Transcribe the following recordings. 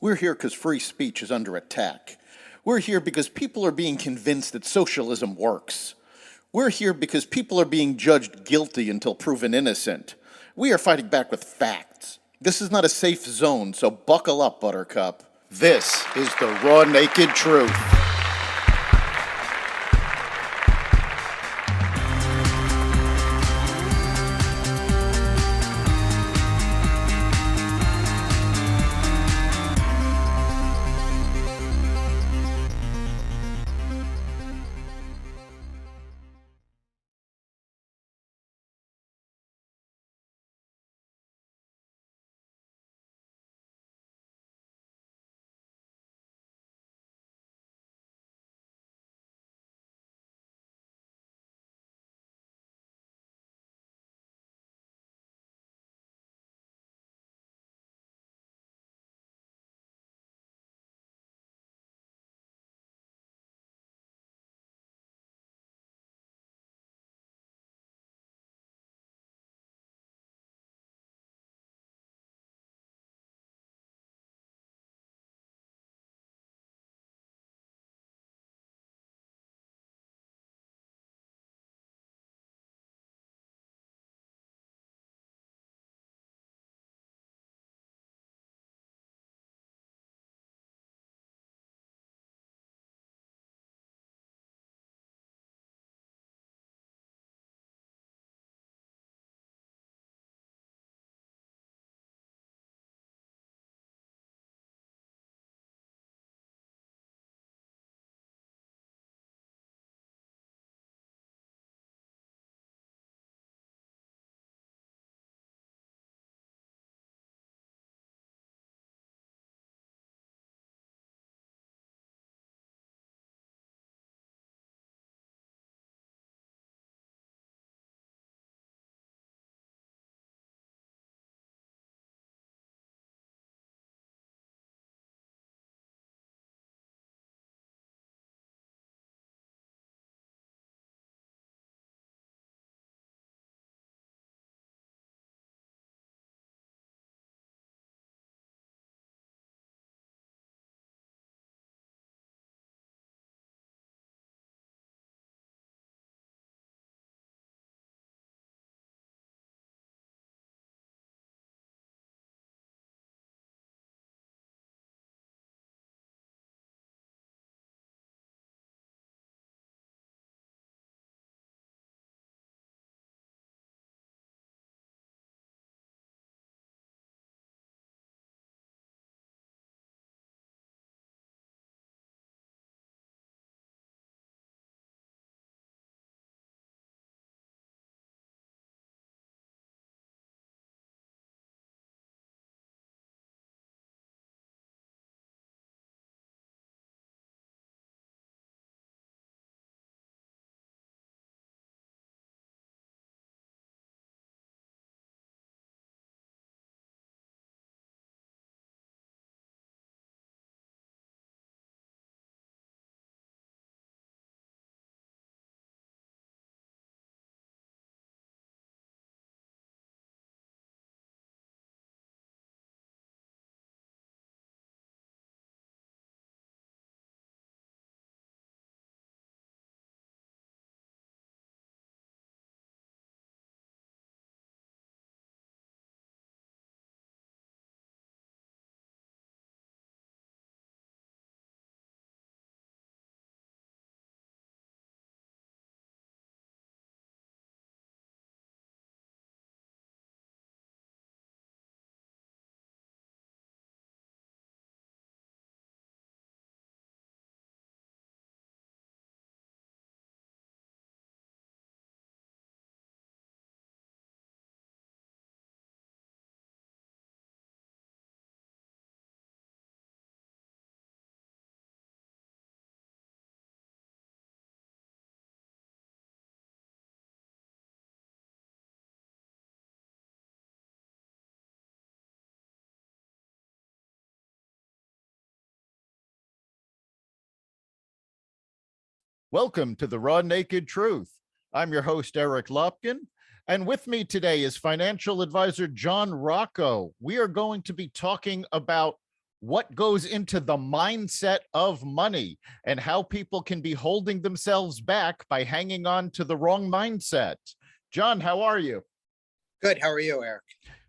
We're here because free speech is under attack. We're here because people are being convinced that socialism works. We're here because people are being judged guilty until proven innocent. We are fighting back with facts. This is not a safe zone, so buckle up, Buttercup. This is the raw, naked truth. Welcome to the Raw Naked Truth. I'm your host, Eric Lopkin, and with me today is financial advisor John Rocco. We are going to be talking about what goes into the mindset of money and how people can be holding themselves back by hanging on to the wrong mindset. John, how are you? Good. How are you, Eric?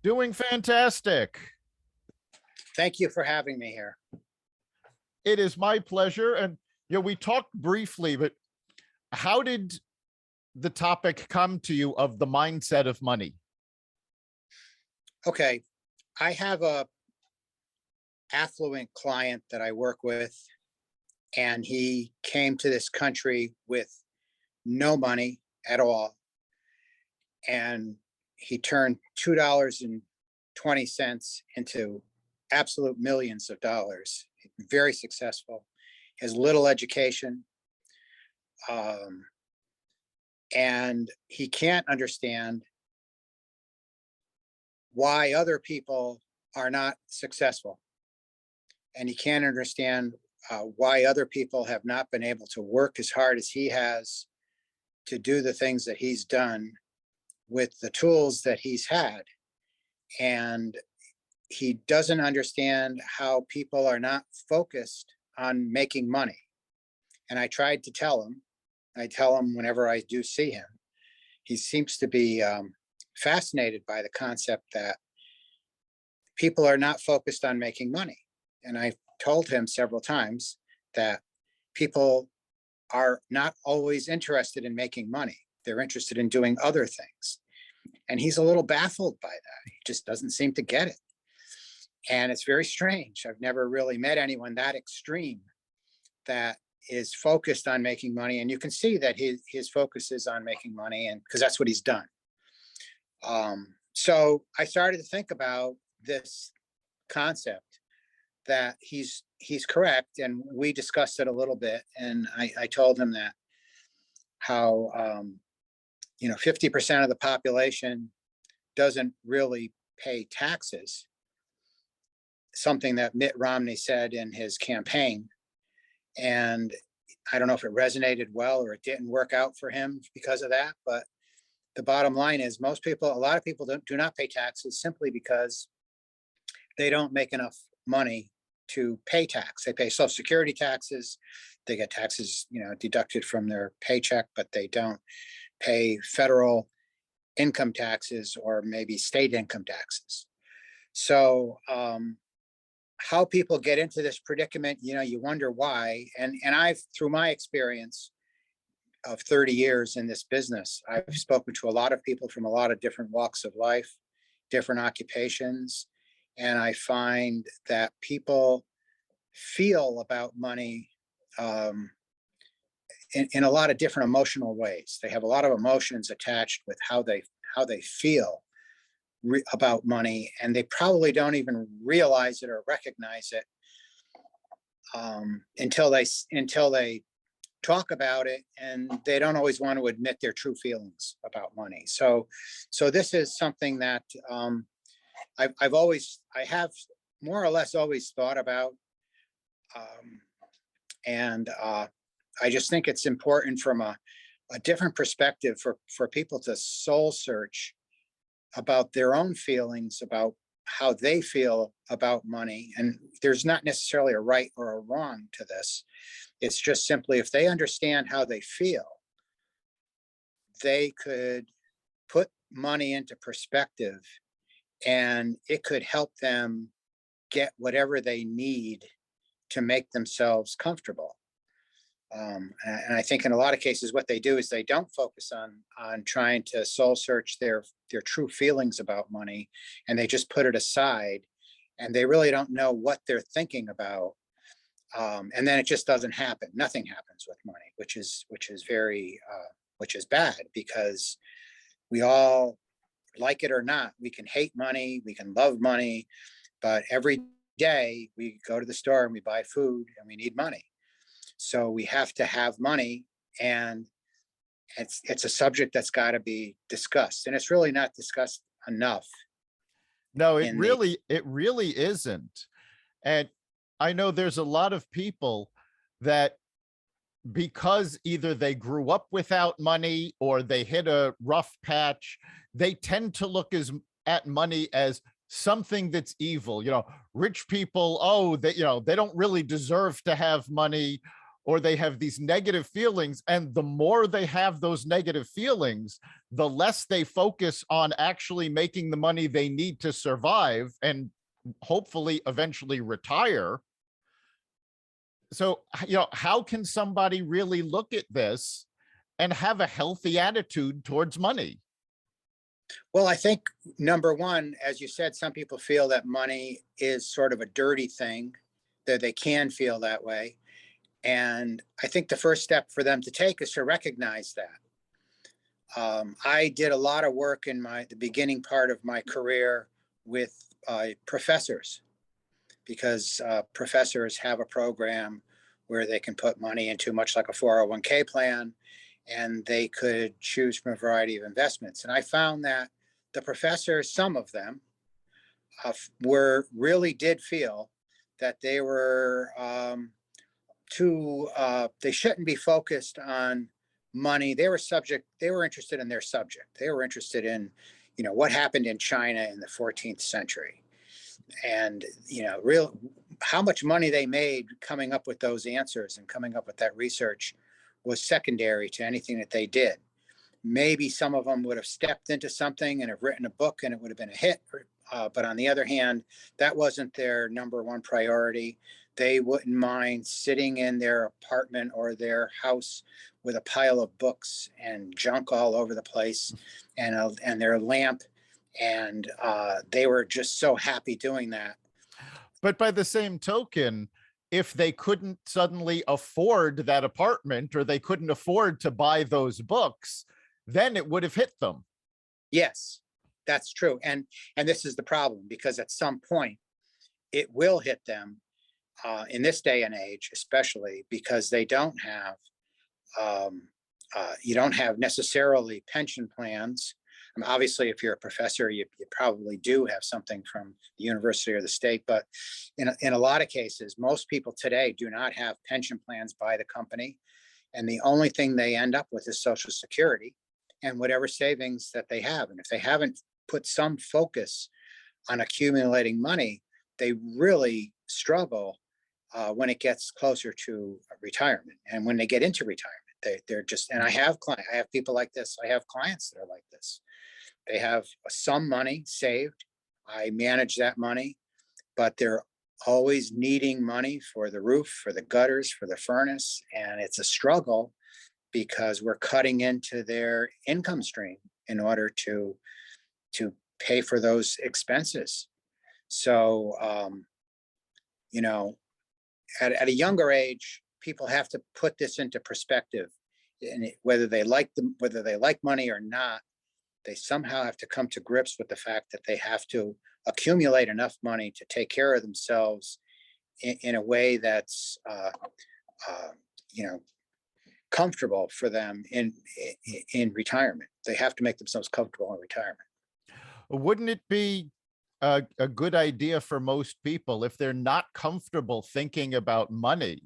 Doing fantastic. Thank you for having me here. It is my pleasure. And we talked briefly, but how did the topic come to you of the mindset of money? Okay. I have a affluent client that I work with, and he came to this country with no money at all. And he turned $2.20 into absolute millions of dollars. Very successful, has little education. And he can't understand why other people are not successful. And he can't understand why other people have not been able to work as hard as he has to do the things that he's done with the tools that he's had. And he doesn't understand how people are not focused on making money. And I tried to tell him, I tell him whenever I do see him, he seems to be fascinated by the concept that people are not focused on making money. And I told him several times that people are not always interested in making money. They're interested in doing other things. And he's a little baffled by that. He just doesn't seem to get it. And it's very strange. I've never really met anyone that extreme that is focused on making money. And you can see that his focus is on making money, and because that's what he's done. So I started to think about this concept that he's correct. And we discussed it a little bit. And I told him that how, 50% of the population doesn't really pay taxes, something that Mitt Romney said in his campaign. And I don't know if it resonated well or it didn't work out for him because of that. But the bottom line is a lot of people do not pay taxes simply because they don't make enough money to pay tax. They pay Social Security taxes. They get taxes, deducted from their paycheck, but they don't pay federal income taxes or maybe state income taxes. So how people get into this predicament, you wonder why. And I've, through my experience of 30 years in this business, I've spoken to a lot of people from a lot of different walks of life, different occupations. And I find that people feel about money in a lot of different emotional ways. They have a lot of emotions attached with how they feel about money, and they probably don't even realize it or recognize it until they talk about it, and they don't always want to admit their true feelings about money. So this is something that I have more or less always thought about, and I just think it's important from a different perspective for people to soul search about their own feelings about how they feel about money. And there's not necessarily a right or a wrong to this. It's just simply, if they understand how they feel, they could put money into perspective, and it could help them get whatever they need to make themselves comfortable. And I think in a lot of cases, what they do is they don't focus on trying to soul search their true feelings about money, and they just put it aside, and they really don't know what they're thinking about. And then it just doesn't happen. Nothing happens with money, which is bad, because we all, like it or not, we can hate money, we can love money, but every day we go to the store and we buy food and we need money. So we have to have money, and it's a subject that's got to be discussed, and it's really not discussed enough. No, it really isn't. And I know there's a lot of people that, because either they grew up without money or they hit a rough patch, they tend to look at money as something that's evil. Rich people, oh, they don't really deserve to have money, or they have these negative feelings. And the more they have those negative feelings, the less they focus on actually making the money they need to survive and hopefully eventually retire. So, how can somebody really look at this and have a healthy attitude towards money? Well, I think number one, as you said, some people feel that money is sort of a dirty thing, that they can feel that way. And I think the first step for them to take is to recognize that. I did a lot of work in the beginning part of my career with professors, because professors have a program where they can put money into, much like a 401k plan, and they could choose from a variety of investments. And I found that the professors, some of them, really did feel that they were they shouldn't be focused on money. They were interested in their subject. They were interested in, what happened in China in the 14th century. And, how much money they made coming up with those answers and coming up with that research was secondary to anything that they did. Maybe some of them would have stepped into something and have written a book and it would have been a hit. But on the other hand, that wasn't their number one priority. They wouldn't mind sitting in their apartment or their house with a pile of books and junk all over the place, and their lamp. And they were just so happy doing that. But by the same token, if they couldn't suddenly afford that apartment, or they couldn't afford to buy those books, then it would have hit them. Yes, that's true. And this is the problem, because at some point it will hit them in this day and age, especially because they don't have, you don't have necessarily pension plans. I mean, obviously, if you're a professor, you probably do have something from the university or the state, but in a lot of cases, most people today do not have pension plans by the company. And the only thing they end up with is Social Security and whatever savings that they have. And if they haven't put some focus on accumulating money, they really struggle when it gets closer to retirement. And when they get into retirement, they're just, and I have people like this. I have clients that are like this. They have some money saved. I manage that money, but they're always needing money for the roof, for the gutters, for the furnace. And it's a struggle because we're cutting into their income stream in order to pay for those expenses. So, at a younger age, people have to put this into perspective, and whether they like money or not, they somehow have to come to grips with the fact that they have to accumulate enough money to take care of themselves in a way that's, comfortable for them in retirement. They have to make themselves comfortable in retirement. Wouldn't it be a good idea for most people, if they're not comfortable thinking about money,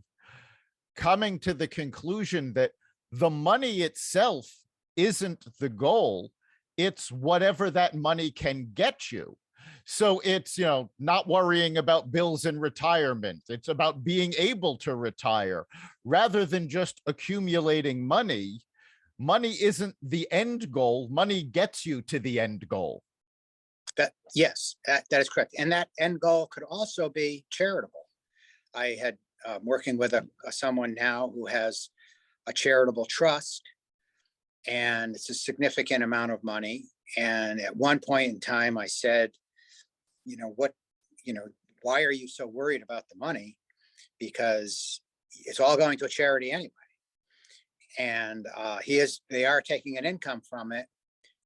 coming to the conclusion that the money itself isn't the goal, it's whatever that money can get you? So it's, not worrying about bills in retirement. It's about being able to retire rather than just accumulating money. Money isn't the end goal. Money gets you to the end goal. Yes, that is correct. And that end goal could also be charitable. I had working with someone now who has a charitable trust, and it's a significant amount of money. And at one point in time, I said, why are you so worried about the money? Because it's all going to a charity anyway. And they are taking an income from it.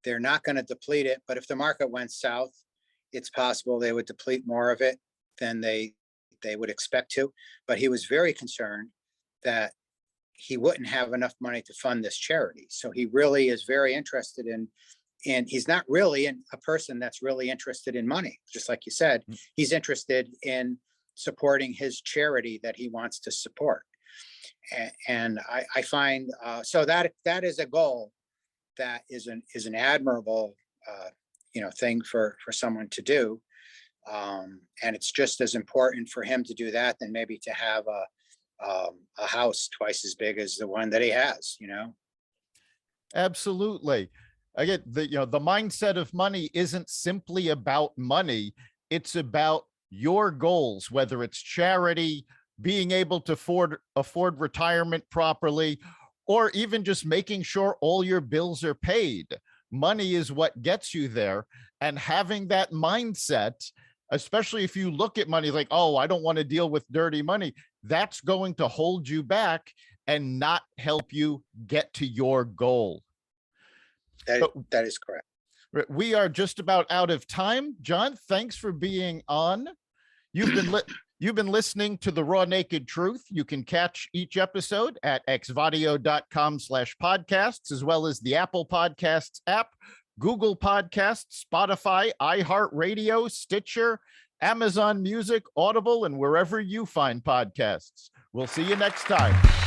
They're not going to deplete it, but if the market went south, it's possible they would deplete more of it than they would expect to. But he was very concerned that he wouldn't have enough money to fund this charity. So he really is very interested in, and he's not really a person that's really interested in money. Just like you said, he's interested in supporting his charity that he wants to support. And I find, so that is a goal that is an admirable, thing for someone to do. And it's just as important for him to do that than maybe to have a house twice as big as the one that he has, you know? Absolutely. Again, the mindset of money isn't simply about money. It's about your goals, whether it's charity, being able to afford retirement properly, or even just making sure all your bills are paid. Money is what gets you there. And having that mindset, especially if you look at money like, oh, I don't want to deal with dirty money, that's going to hold you back and not help you get to your goal. That is correct. We are just about out of time. John, thanks for being on. You've been listening to The Raw Naked Truth. You can catch each episode at xvadio.com/podcasts, as well as the Apple Podcasts app, Google Podcasts, Spotify, iHeartRadio, Stitcher, Amazon Music, Audible, and wherever you find podcasts. We'll see you next time.